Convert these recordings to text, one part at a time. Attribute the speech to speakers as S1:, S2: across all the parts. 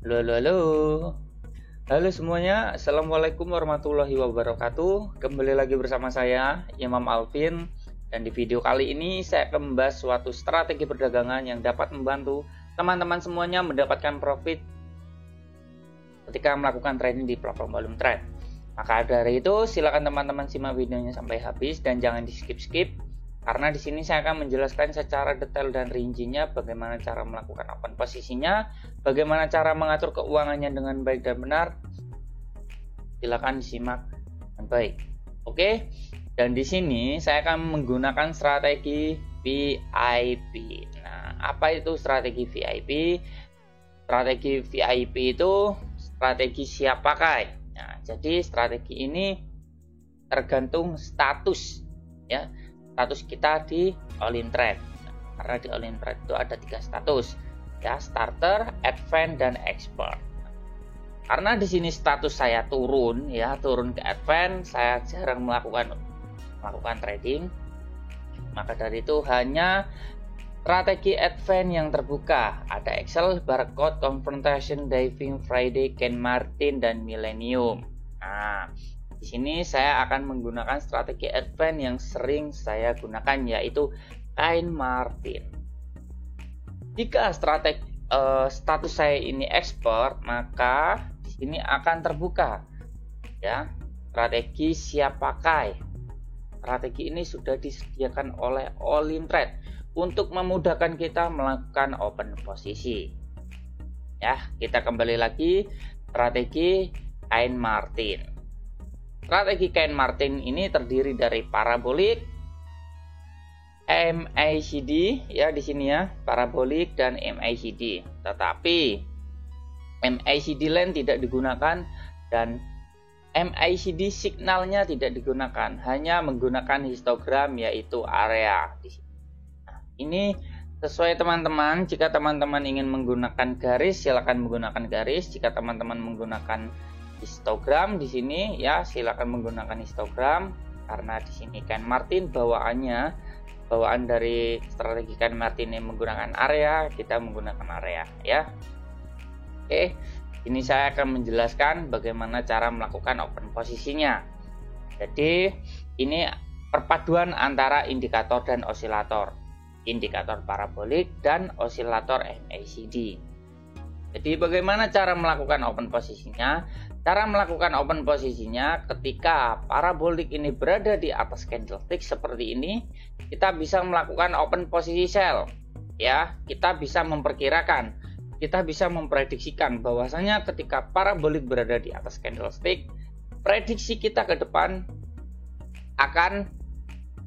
S1: Halo, halo, halo. Halo semuanya, Assalamualaikum warahmatullahi wabarakatuh. Kembali lagi bersama saya, Imam Alvin. Dan di video kali ini saya akan membahas suatu strategi perdagangan yang dapat membantu teman-teman semuanya mendapatkan profit ketika melakukan trading di platform volume trade. Maka dari itu, silakan teman-teman simak videonya sampai habis dan jangan di skip-skip. Karena di sini saya akan menjelaskan secara detail dan rincinya bagaimana cara melakukan open posisinya, bagaimana cara mengatur keuangannya dengan baik dan benar. Silakan disimak dengan baik. Oke. Dan di sini saya akan menggunakan strategi VIP. Nah, apa itu strategi VIP? Strategi VIP itu strategi siap pakai. Nah, jadi strategi ini tergantung status ya. Status kita di all-in trade. Karena di all-in trade itu ada 3 status ya, starter, advance, dan expert. Karena di sini status saya turun ke advance, saya jarang melakukan trading. Maka dari itu hanya strategi advance yang terbuka. Ada Excel, Barcode, Confrontation, Diving, Friday, Ken Martin, dan Millennium. Nah, di sini saya akan menggunakan strategi advance yang sering saya gunakan, yaitu Ken Martin. Jika status saya ini expert, maka di sini akan terbuka ya strategi siap pakai. Strategi ini sudah disediakan oleh all-in trade untuk memudahkan kita melakukan open posisi. Ya, kita kembali lagi strategi Ken Martin. Strategi Ken Martin ini terdiri dari parabolik, MACD ya di sini ya, parabolik dan MACD. Tetapi MACD line tidak digunakan dan MACD signalnya tidak digunakan, hanya menggunakan histogram yaitu area di sini. Nah, ini sesuai teman-teman. Jika teman-teman ingin menggunakan garis, silakan menggunakan garis. Jika teman-teman menggunakan histogram di sini ya, silakan menggunakan histogram. Karena di sini Ken Martin bawaan dari strategi Ken Martin ini menggunakan area, kita menggunakan area ya. Oke, ini saya akan menjelaskan bagaimana cara melakukan open posisinya. Jadi ini perpaduan antara indikator dan osilator, indikator parabolik dan osilator MACD. Jadi bagaimana cara melakukan open posisinya? Cara melakukan open posisinya ketika parabolik ini berada di atas candlestick seperti ini, kita bisa melakukan open posisi sell. Ya, kita bisa memperkirakan, kita bisa memprediksikan bahwasanya ketika parabolik berada di atas candlestick, prediksi kita ke depan akan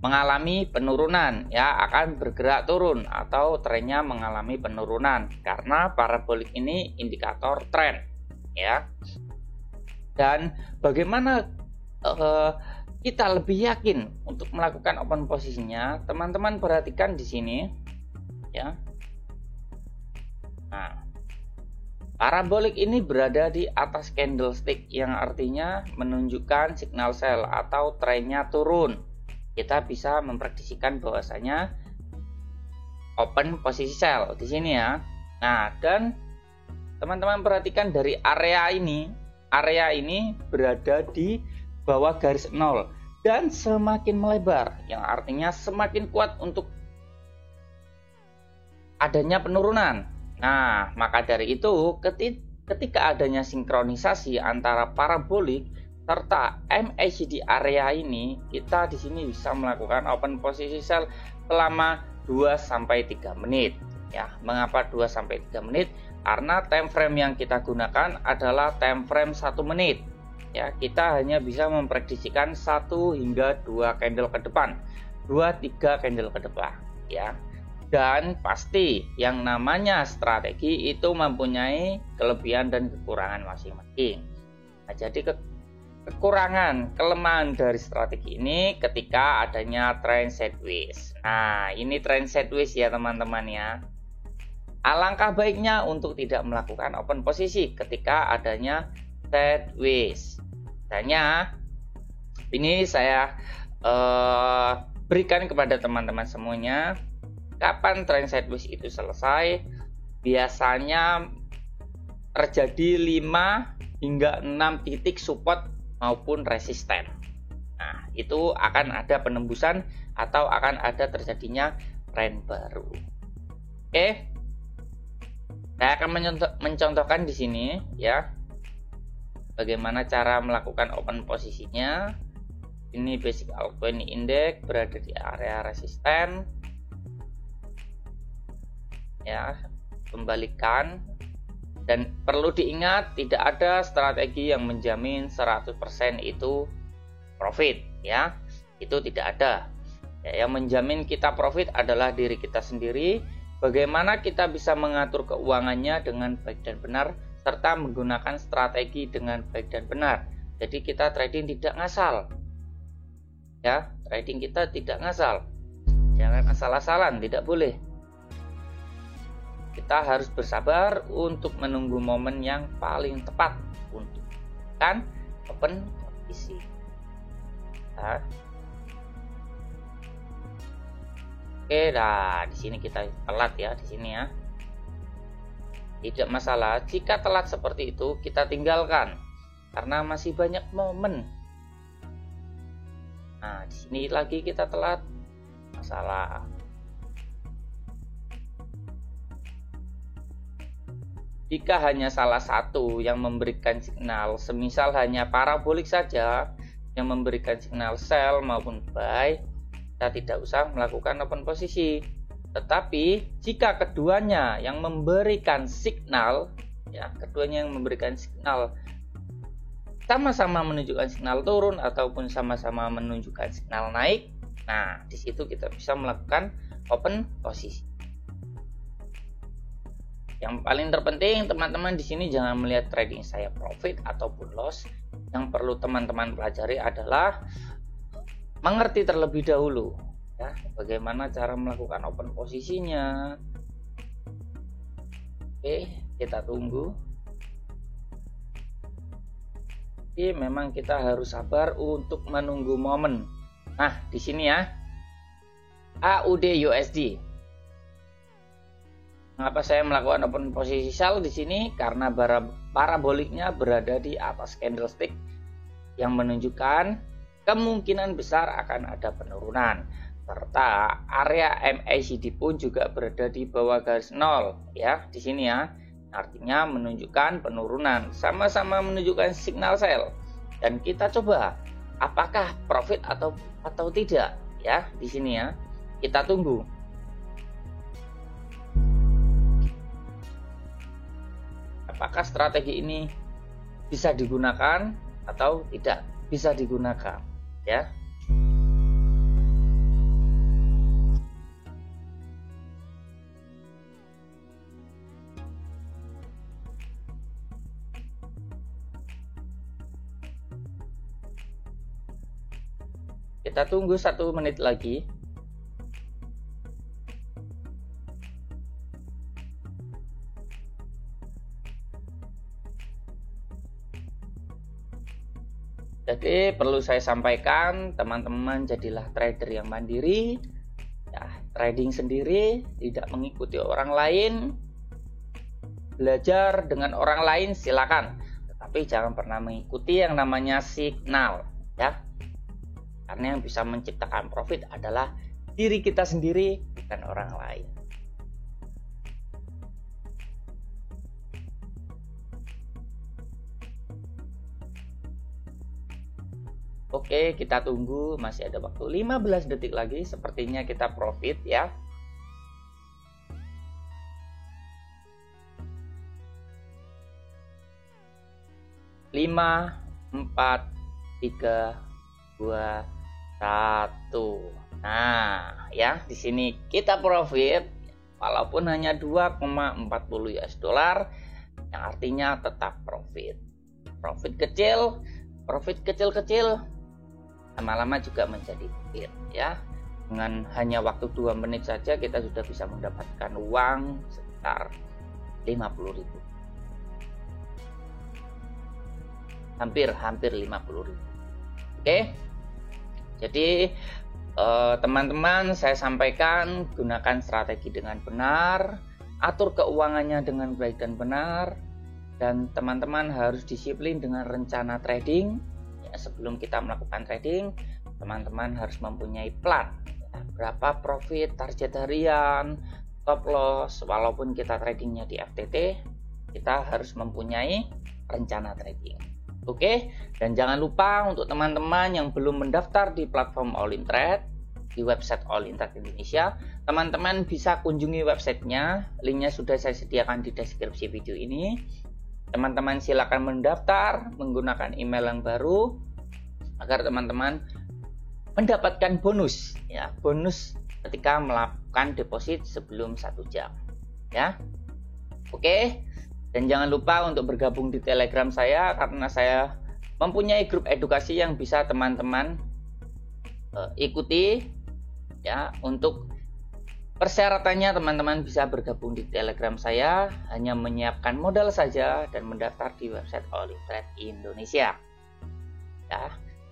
S1: mengalami penurunan ya, akan bergerak turun atau trennya mengalami penurunan karena parabolik ini indikator tren ya. Dan bagaimana kita lebih yakin untuk melakukan open posisinya? Teman-teman perhatikan di sini ya. Nah, parabolik ini berada di atas candlestick yang artinya menunjukkan signal sell atau trennya turun. Kita bisa memprediksikan bahwasanya open posisi sell di sini ya. Nah, dan teman-teman perhatikan dari area ini berada di bawah garis 0 dan semakin melebar, yang artinya semakin kuat untuk adanya penurunan. Nah, maka dari itu ketika adanya sinkronisasi antara parabolik serta MACD area ini, kita di sini bisa melakukan open posisi sell selama 2-3 menit. Ya, mengapa 2-3 menit? Karena time frame yang kita gunakan adalah time frame 1 menit. Ya, kita hanya bisa memprediksikan 1 hingga 2 candle ke depan, 2-3 candle ke depan, ya. Dan pasti yang namanya strategi itu mempunyai kelebihan dan kekurangan masing-masing. Nah, jadi kelemahan dari strategi ini ketika adanya trend sideways. Nah, ini trend sideways ya teman-teman ya. Alangkah baiknya untuk tidak melakukan open posisi ketika adanya sideways. Misalnya ini saya berikan kepada teman-teman semuanya, kapan trend sideways itu selesai. Biasanya terjadi 5 hingga 6 titik support maupun resisten. Nah, itu akan ada penembusan atau akan ada terjadinya tren baru. Oke. Saya akan mencontohkan di sini ya. Bagaimana cara melakukan open posisinya. Ini basic altcoin index berada di area resisten. Ya, kembalikan. Dan perlu diingat, tidak ada strategi yang menjamin 100% itu profit ya. Itu tidak ada. Ya, yang menjamin kita profit adalah diri kita sendiri. Bagaimana kita bisa mengatur keuangannya dengan baik dan benar serta menggunakan strategi dengan baik dan benar. Jadi kita trading tidak ngasal. Ya, trading kita tidak ngasal. Jangan asal-asalan, tidak boleh. Kita harus bersabar untuk menunggu momen yang paling tepat untuk kan open posisi. Nah. Oke, nah di sini kita telat ya di sini ya. Tidak masalah jika telat seperti itu, kita tinggalkan karena masih banyak momen. Nah, di sini lagi kita telat, masalah. Jika hanya salah satu yang memberikan signal, semisal hanya parabolik saja yang memberikan signal sell maupun buy, kita tidak usah melakukan open posisi. Tetapi jika keduanya yang memberikan signal, ya, keduanya yang memberikan signal sama-sama menunjukkan signal turun ataupun sama-sama menunjukkan signal naik, nah di situ kita bisa melakukan open posisi. Yang paling terpenting teman-teman di sini jangan melihat trading saya profit ataupun loss. Yang perlu teman-teman pelajari adalah mengerti terlebih dahulu ya, bagaimana cara melakukan open posisinya. Oke, kita tunggu. Oke, memang kita harus sabar untuk menunggu momen. Nah, di sini ya. AUD USD. Mengapa saya melakukan open posisi sell di sini? Karena paraboliknya berada di atas candlestick yang menunjukkan kemungkinan besar akan ada penurunan. Serta area MACD pun juga berada di bawah garis nol ya, di sini ya. Artinya menunjukkan penurunan, sama-sama menunjukkan signal sell. Dan kita coba apakah profit atau tidak ya di sini ya. Kita tunggu. Apakah strategi ini bisa digunakan atau tidak bisa digunakan ya. Kita tunggu 1 menit lagi. Jadi perlu saya sampaikan, teman-teman jadilah trader yang mandiri, ya, trading sendiri, tidak mengikuti orang lain. Belajar dengan orang lain silakan, tetapi jangan pernah mengikuti yang namanya signal, ya. Karena yang bisa menciptakan profit adalah diri kita sendiri, bukan orang lain. Oke, kita tunggu, masih ada waktu 15 detik lagi, sepertinya kita profit ya. Lima, 4, 3, 2, 1. Nah, ya di sini kita profit walaupun hanya 2,40 US dollar, yang artinya tetap profit. Profit kecil lama-lama juga menjadi profit ya. Dengan hanya waktu 2 menit saja kita sudah bisa mendapatkan uang sekitar 50.000. Hampir 50.000. Oke. Jadi teman-teman, saya sampaikan gunakan strategi dengan benar, atur keuangannya dengan baik dan benar, dan teman-teman harus disiplin dengan rencana trading. Ya, sebelum kita melakukan trading, teman-teman harus mempunyai plan. Ya, berapa profit, target harian, stop loss. Walaupun kita tradingnya di FTT, kita harus mempunyai rencana trading. Oke, dan jangan lupa untuk teman-teman yang belum mendaftar di platform All In Trade, di website All In Trade Indonesia, teman-teman bisa kunjungi websitenya. Linknya sudah saya sediakan di deskripsi video ini. Teman-teman silakan mendaftar menggunakan email yang baru agar teman-teman mendapatkan bonus, ya, bonus ketika melakukan deposit sebelum 1 jam, ya. Oke. Dan jangan lupa untuk bergabung di Telegram saya, karena saya mempunyai grup edukasi yang bisa teman-teman ikuti, ya. Untuk persyaratannya teman-teman bisa bergabung di Telegram saya, hanya menyiapkan modal saja dan mendaftar di website All In Trade Indonesia. Ya,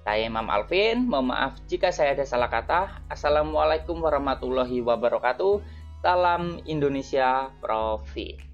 S1: saya Imam Alvin. Mohon maaf jika saya ada salah kata. Assalamualaikum warahmatullahi wabarakatuh. Salam Indonesia Profit.